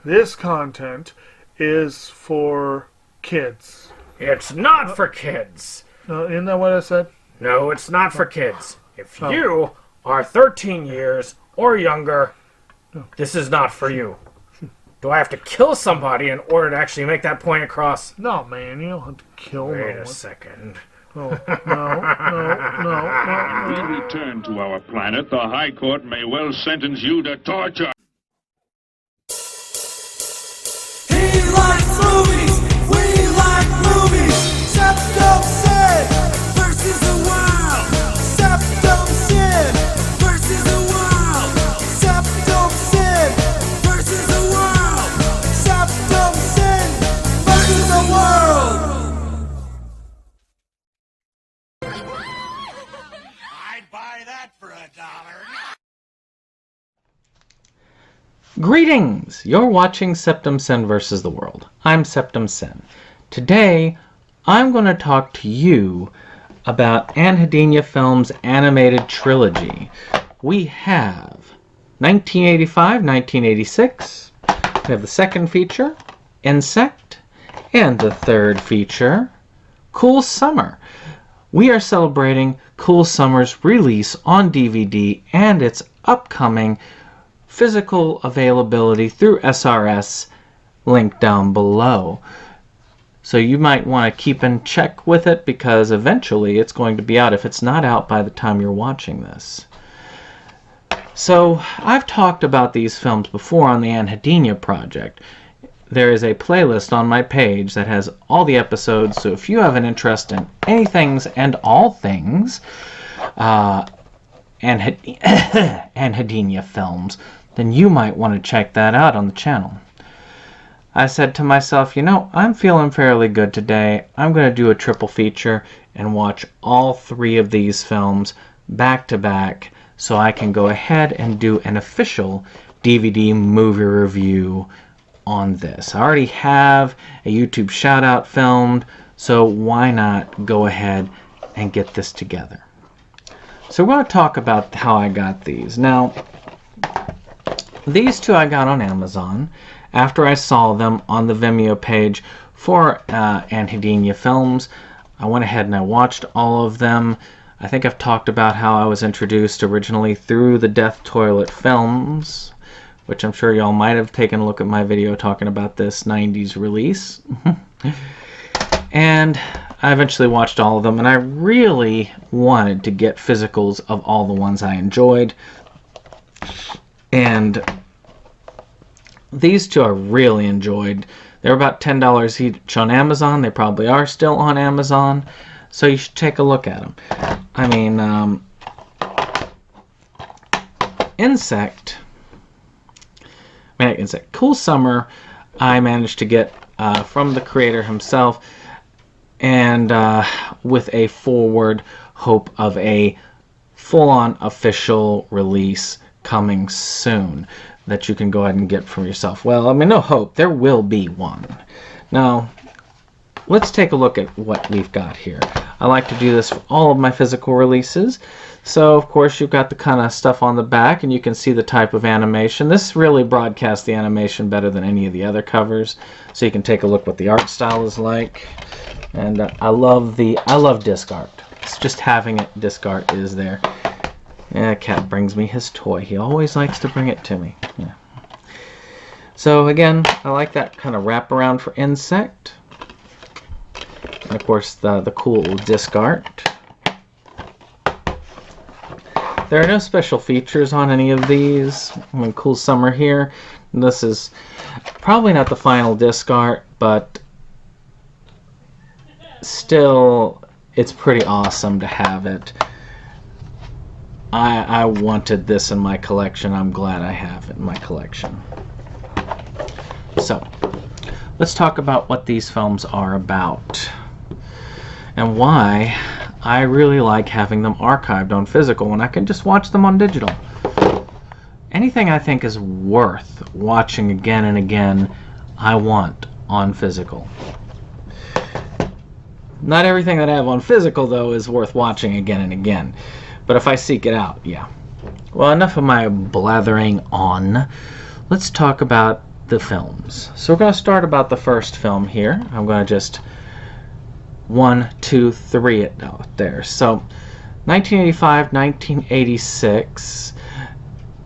this content is for kids. It's not for kids. Isn't that what I said? No, it's not for kids. If you are 13 years or younger, this is not for you. Do I have to kill somebody in order to actually make that point across? No, man, you don't have to kill no one. Wait a second. No. When we return to our planet, the High Court may well sentence you to torture. He likes movies, we like movies. SeptumSin versus the world. SeptumSin versus the world. SeptumSin versus the world. SeptumSin versus the world. I'd buy that for $1. Greetings! You're watching SeptumSin vs. the World. I'm SeptumSin. Today, I'm going to talk to you about Anhedenia Film's animated trilogy. We have 1985, 1986. We have the second feature, Insect, and the third feature, Cool Summer. We are celebrating Cool Summer's release on DVD and its upcoming physical availability through SRS, link down below. So you might want to keep in check with it because eventually it's going to be out if it's not out by the time you're watching this. So I've talked about these films before on the Anhedenia project. There is a playlist on my page that has all the episodes, so if you have an interest in anything and all things Anhedenia films, then you might want to check that out on the channel. I said to myself, you know, I'm feeling fairly good today. I'm going to do a triple feature and watch all three of these films back to back so I can go ahead and do an official DVD movie review on this. I already have a YouTube shout out filmed, so why not go ahead and get this together. So we're going to talk about how I got these. Now, these two I got on Amazon after I saw them on the Vimeo page for Anhedenia Films. I went ahead and I watched all of them. I think I've talked about how I was introduced originally through the Death Toilet Films, which I'm sure y'all might have taken a look at my video talking about this 90s release. And I eventually watched all of them, and I really wanted to get physicals of all the ones I enjoyed. And these two I really enjoyed. They're about $10 each on Amazon. They probably are still on Amazon, so you should take a look at them. I mean, Insect, Cool Summer, I managed to get from the creator himself, and with a forward hope of a full-on official release coming soon that you can go ahead and get for yourself. Well, I mean, no hope. There will be one. Now, let's take a look at what we've got here. I like to do this for all of my physical releases. So, of course, you've got the kind of stuff on the back, and you can see the type of animation. This really broadcasts the animation better than any of the other covers, so you can take a look what the art style is like. And I love disc art. It's just having it disc art is there. Yeah, Cat brings me his toy. He always likes to bring it to me. Yeah. So again, I like that kind of wraparound for Insect. And of course the cool disc art. There are no special features on any of these. I mean, Cool Summer here. And this is probably not the final disc art, but still, it's pretty awesome to have it. I wanted this in my collection. I'm glad I have it in my collection. So, let's talk about what these films are about and why I really like having them archived on physical when I can just watch them on digital. Anything I think is worth watching again and again, I want on physical. Not everything that I have on physical, though, is worth watching again and again. But if I seek it out, yeah. Well, enough of my blathering on. Let's talk about the films. So we're going to start about the first film here. I'm going to just 1, 2, 3 it out there. So 1985, 1986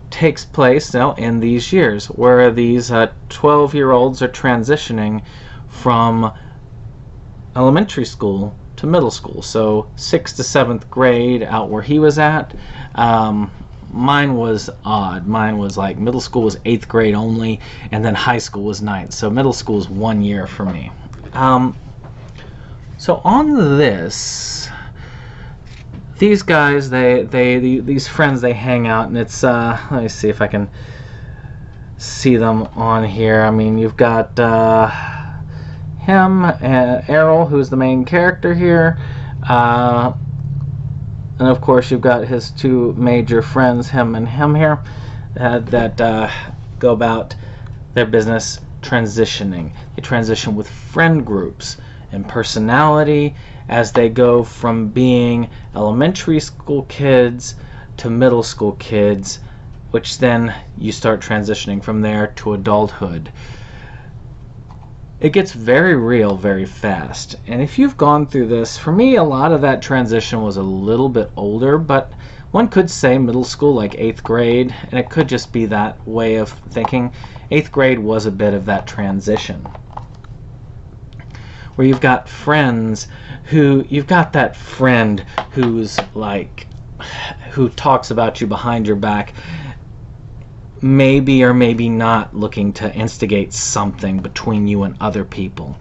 takes place now in these years where these 12-year-olds are transitioning from elementary school to middle school. So 6th to 7th grade out where he was at. Mine was odd. Mine was like middle school was 8th grade only, and then high school was 9th. So middle school is 1 year for me. So on this, these guys, these friends, they hang out, and it's let me see if I can see them on here. I mean, you've got him, Errol, who's the main character here. And of course, you've got his two major friends, him and him here, that go about their business transitioning. They transition with friend groups and personality as they go from being elementary school kids to middle school kids, which then you start transitioning from there to adulthood. It gets very real very fast, and if you've gone through this, for me a lot of that transition was a little bit older, but one could say middle school, like 8th grade, and it could just be that way of thinking. 8th grade was a bit of that transition, where you've got friends you've got that friend who's like, who talks about you behind your back, maybe or maybe not looking to instigate something between you and other people.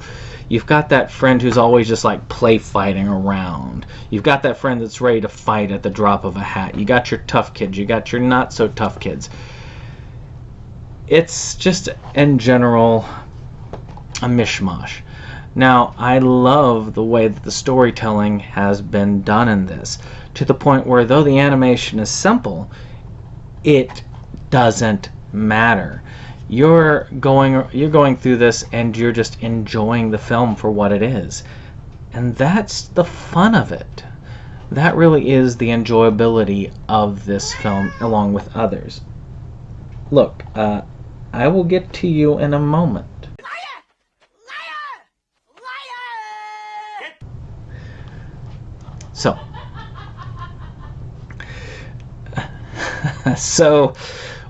You've got that friend who's always just like play fighting around. You've got that friend that's ready to fight at the drop of a hat. You got your tough kids. You got your not so tough kids. It's just, in general, a mishmash. Now, I love the way that the storytelling has been done in this, to the point where though the animation is simple, it doesn't matter. You're going through this and you're just enjoying the film for what it is. And that's the fun of it. That really is the enjoyability of this film, along with others. Look, I will get to you in a moment. So,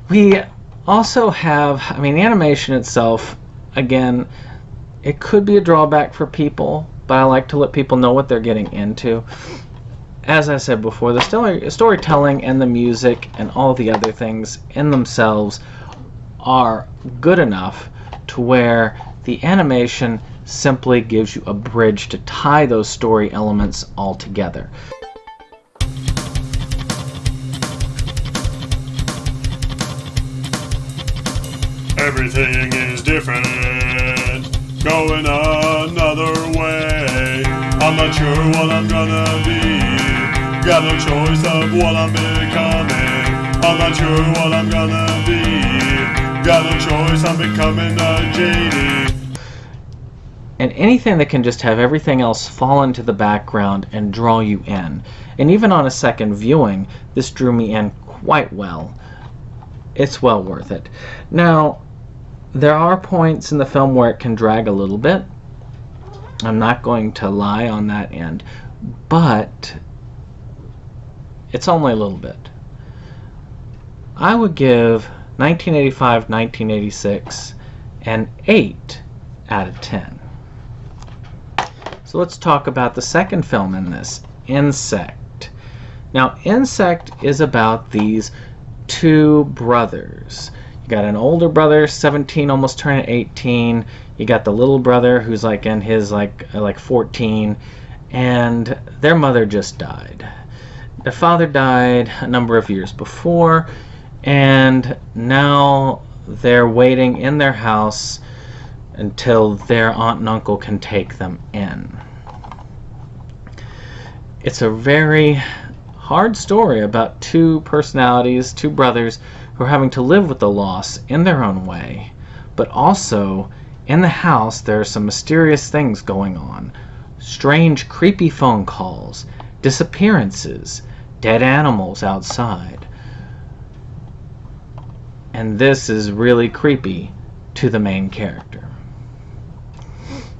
we also have, I mean, the animation itself, again, it could be a drawback for people, but I like to let people know what they're getting into. As I said before, the storytelling and the music and all the other things in themselves are good enough to where the animation simply gives you a bridge to tie those story elements all together. Everything is different, going another way. I'm not sure what I'm gonna be, got no choice of what I'm becoming. I'm not sure what I'm gonna be, got no choice, I'm becoming a JD. And anything that can just have everything else fall into the background and draw you in. And even on a second viewing, this drew me in quite well. It's well worth it. Now, there are points in the film where it can drag a little bit. I'm not going to lie on that end. But it's only a little bit. I would give 1985, 1986 an 8 out of 10. So let's talk about the second film in this, Insect. Now, Insect is about these two brothers. You got an older brother, 17, almost turning 18. You got the little brother who's like in his like 14, and their mother just died. Their father died a number of years before, and now they're waiting in their house until their aunt and uncle can take them in. It's a very hard story about two personalities, two brothers, who are having to live with the loss in their own way. But also, in the house, there are some mysterious things going on. Strange, creepy phone calls, disappearances, dead animals outside. And this is really creepy to the main character.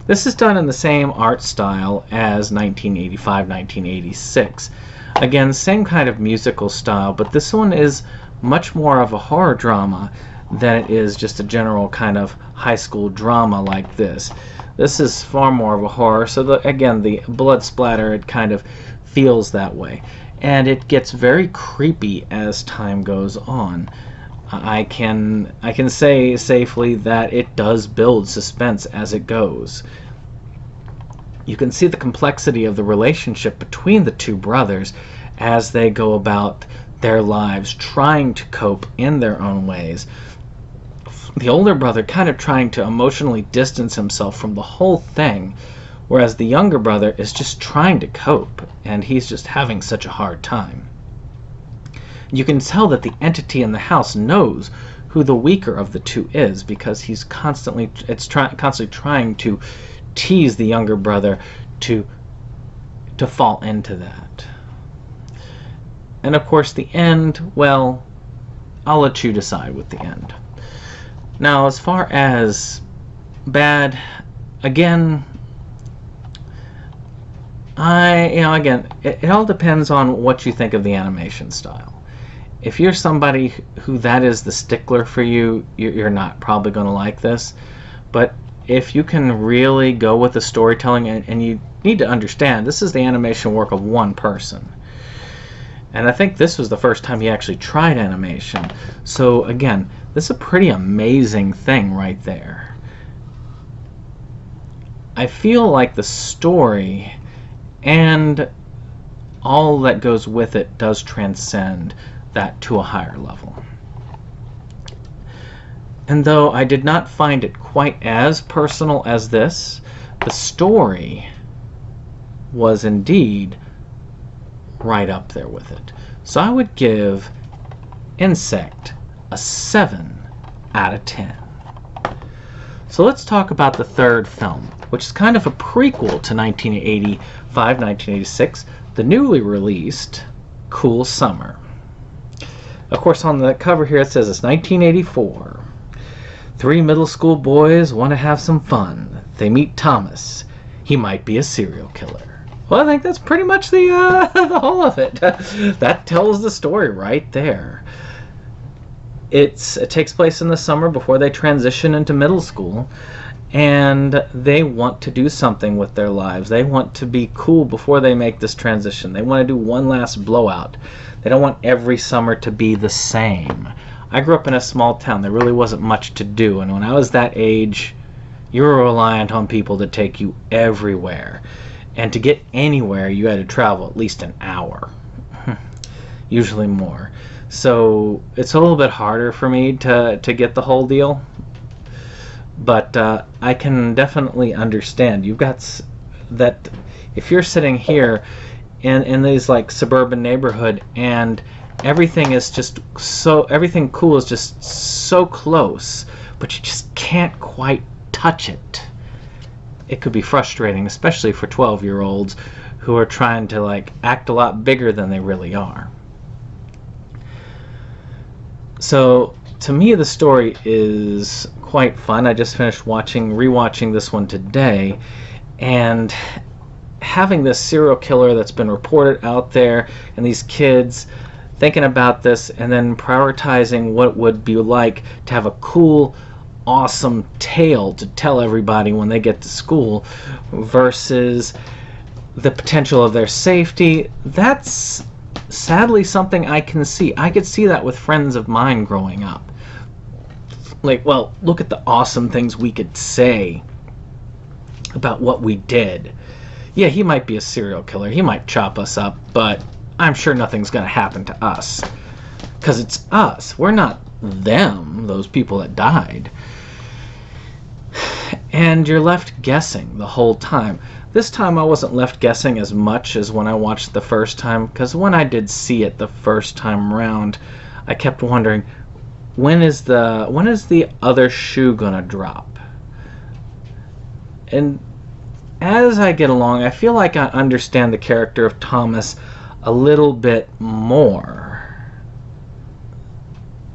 This is done in the same art style as 1985-1986. Again, same kind of musical style, but this one is much more of a horror drama than it is just a general kind of high school drama like this. This is far more of a horror, so again, the blood splatter, it kind of feels that way. And it gets very creepy as time goes on. I can say safely that it does build suspense as it goes. You can see the complexity of the relationship between the two brothers as they go about their lives, trying to cope in their own ways. The older brother kind of trying to emotionally distance himself from the whole thing, whereas the younger brother is just trying to cope, and he's just having such a hard time. You can tell that the entity in the house knows who the weaker of the two is, because he's constantly trying to tease the younger brother to fall into that. And of course the end, well, I'll let you decide with the end. Now, as far as bad, again, it all depends on what you think of the animation style. If you're somebody who that is the stickler for you, you're not probably going to like this. But if you can really go with the storytelling, and you need to understand, this is the animation work of one person. And I think this was the first time he actually tried animation. So again, this is a pretty amazing thing right there. I feel like the story and all that goes with it does transcend that to a higher level. And though I did not find it quite as personal as this, the story was indeed right up there with it. So I would give Insect a 7 out of 10. So let's talk about the third film, which is kind of a prequel to 1985-1986, the newly released Cool Summer. Of course, on the cover here it says it's 1984. 3 middle school boys want to have some fun. They meet Thomas. He might be a serial killer. Well, I think that's pretty much the whole of it. That tells the story right there. It takes place in the summer before they transition into middle school, and they want to do something with their lives. They want to be cool before they make this transition. They want to do one last blowout. They don't want every summer to be the same. I grew up in a small town. There really wasn't much to do, and when I was that age, you were reliant on people to take you everywhere. And to get anywhere, you had to travel at least an hour, usually more. So it's a little bit harder for me to get the whole deal. But I can definitely understand. You've got that if you're sitting here in this like suburban neighborhood and everything is just everything cool is just so close, but you just can't quite touch it. It could be frustrating, especially for 12-year-olds who are trying to like act a lot bigger than they really are. So to me, the story is quite fun. I just finished rewatching this one today, and having this serial killer that's been reported out there, and these kids thinking about this, and then prioritizing what it would be like to have a cool, awesome tale to tell everybody when they get to school versus the potential of their safety. That's sadly something I can see. I could see that with friends of mine growing up. Like, well, look at the awesome things we could say about what we did. Yeah, he might be a serial killer. He might chop us up, but I'm sure nothing's going to happen to us. Because it's us. We're not them, those people that died. And you're left guessing the whole time. This time I wasn't left guessing as much as when I watched the first time, because when I did see it the first time around, I kept wondering, when is the other shoe gonna drop? And as I get along, I feel like I understand the character of Thomas a little bit more,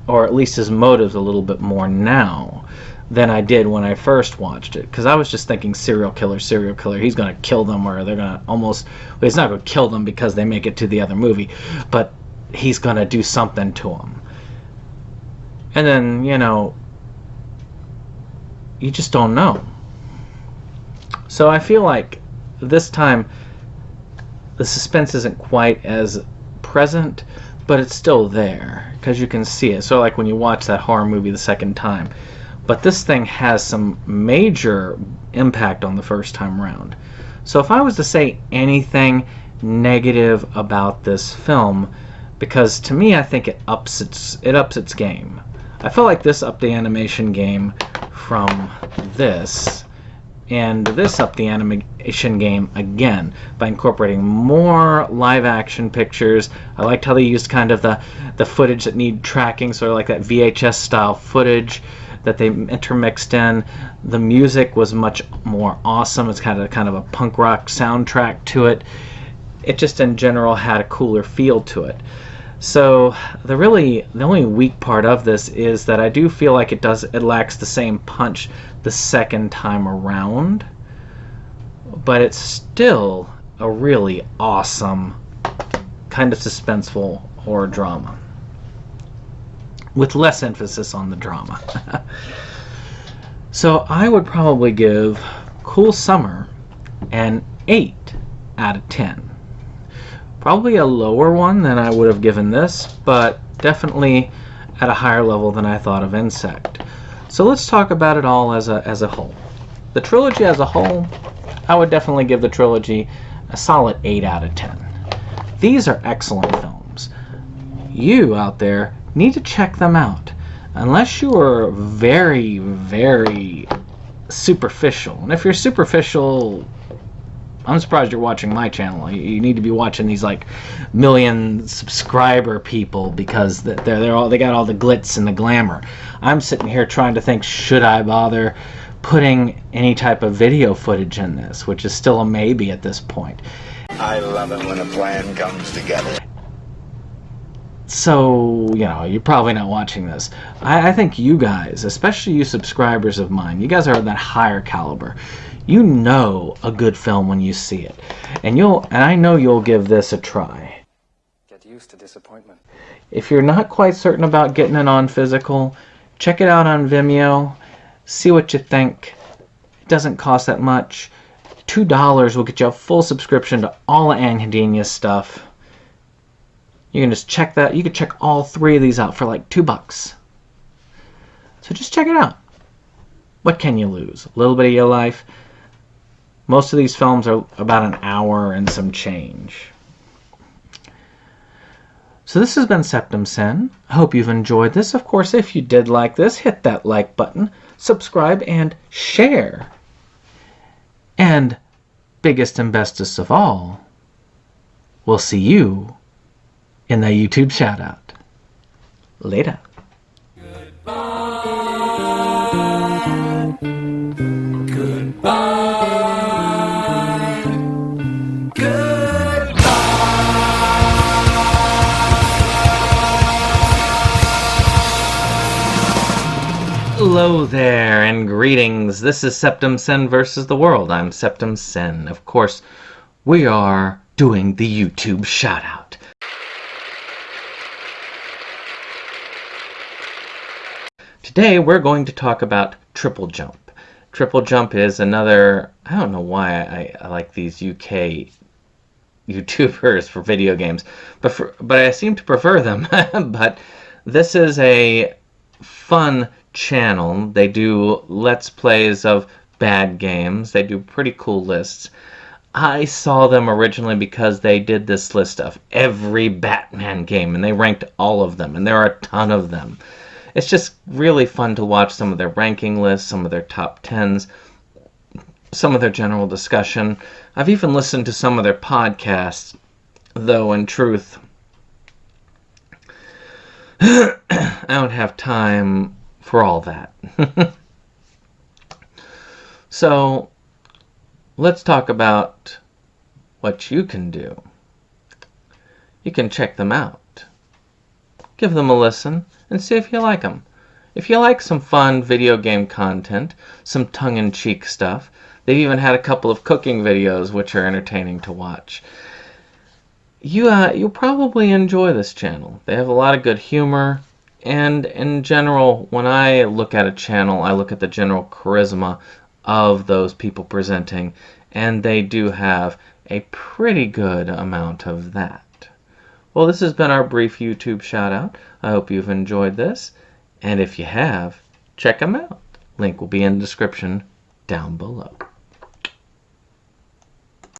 or at least his motives a little bit more now. than I did when I first watched it, because I was just thinking serial killer, he's going to kill them, or they're going to almost, well, he's not going to kill them because they make it to the other movie, but he's going to do something to them. And then, you just don't know. So I feel like this time the suspense isn't quite as present, but it's still there because you can see it. So like when you watch that horror movie the second time. But this thing has some major impact on the first time around. So if I was to say anything negative about this film, because to me I think it ups its game. I feel like this upped the animation game from this, and this upped the animation game again by incorporating more live action pictures. I liked how they used kind of the footage that need tracking, sort of like that VHS style footage that they intermixed in. The music was much more awesome. It's kind of a punk rock soundtrack to it. It just in general had a cooler feel to it. So the only weak part of this is that I do feel like it lacks the same punch the second time around, but it's still a really awesome kind of suspenseful horror drama with less emphasis on the drama. So I would probably give Cool Summer an 8 out of 10. Probably a lower one than I would have given this, but definitely at a higher level than I thought of Insect. So let's talk about it all as a whole. The trilogy as a whole, I would definitely give the trilogy a solid 8 out of 10. These are excellent films. You out there need to check them out. Unless you are very, very superficial. And if you're superficial, I'm surprised you're watching my channel. You need to be watching these like million subscriber people, because they got all the glitz and the glamour. I'm sitting here trying to think, should I bother putting any type of video footage in this, which is still a maybe at this point. I love it when a plan comes together. So, you're probably not watching this. I think you guys, especially you subscribers of mine, you guys are that higher caliber. You know a good film when you see it. And I know you'll give this a try. Get used to disappointment. If you're not quite certain about getting it on physical, check it out on Vimeo. See what you think. It doesn't cost that much. $2 will get you a full subscription to all of Anhedenia's stuff. You can just check that. You can check all 3 of these out for like $2. So just check it out. What can you lose? A little bit of your life. Most of these films are about an hour and some change. So this has been SeptumSin. I hope you've enjoyed this. Of course, if you did like this, hit that like button, subscribe, and share. And biggest and bestest of all, we'll see you in the YouTube shoutout. Later. Hello there, and greetings. This is SeptumSin versus the world. I'm SeptumSin. Of course, we are doing the YouTube shoutout. Today, we're going to talk about Triple Jump. Triple Jump is another... I don't know why I like these UK YouTubers for video games, but I seem to prefer them. But this is a fun channel. They do Let's Plays of bad games. They do pretty cool lists. I saw them originally because they did this list of every Batman game, and they ranked all of them, and there are a ton of them. It's just really fun to watch some of their ranking lists, some of their top 10s, some of their general discussion. I've even listened to some of their podcasts, though in truth, I don't have time for all that. So, let's talk about what you can do. You can check them out. Give them a listen and see if you like them. If you like some fun video game content, some tongue-in-cheek stuff, they've even had a couple of cooking videos which are entertaining to watch. You'll probably enjoy this channel. They have a lot of good humor, and in general, when I look at a channel, I look at the general charisma of those people presenting, and they do have a pretty good amount of that. Well, this has been our brief YouTube shout out. I hope you've enjoyed this, and if you have, check them out. Link will be in the description down below.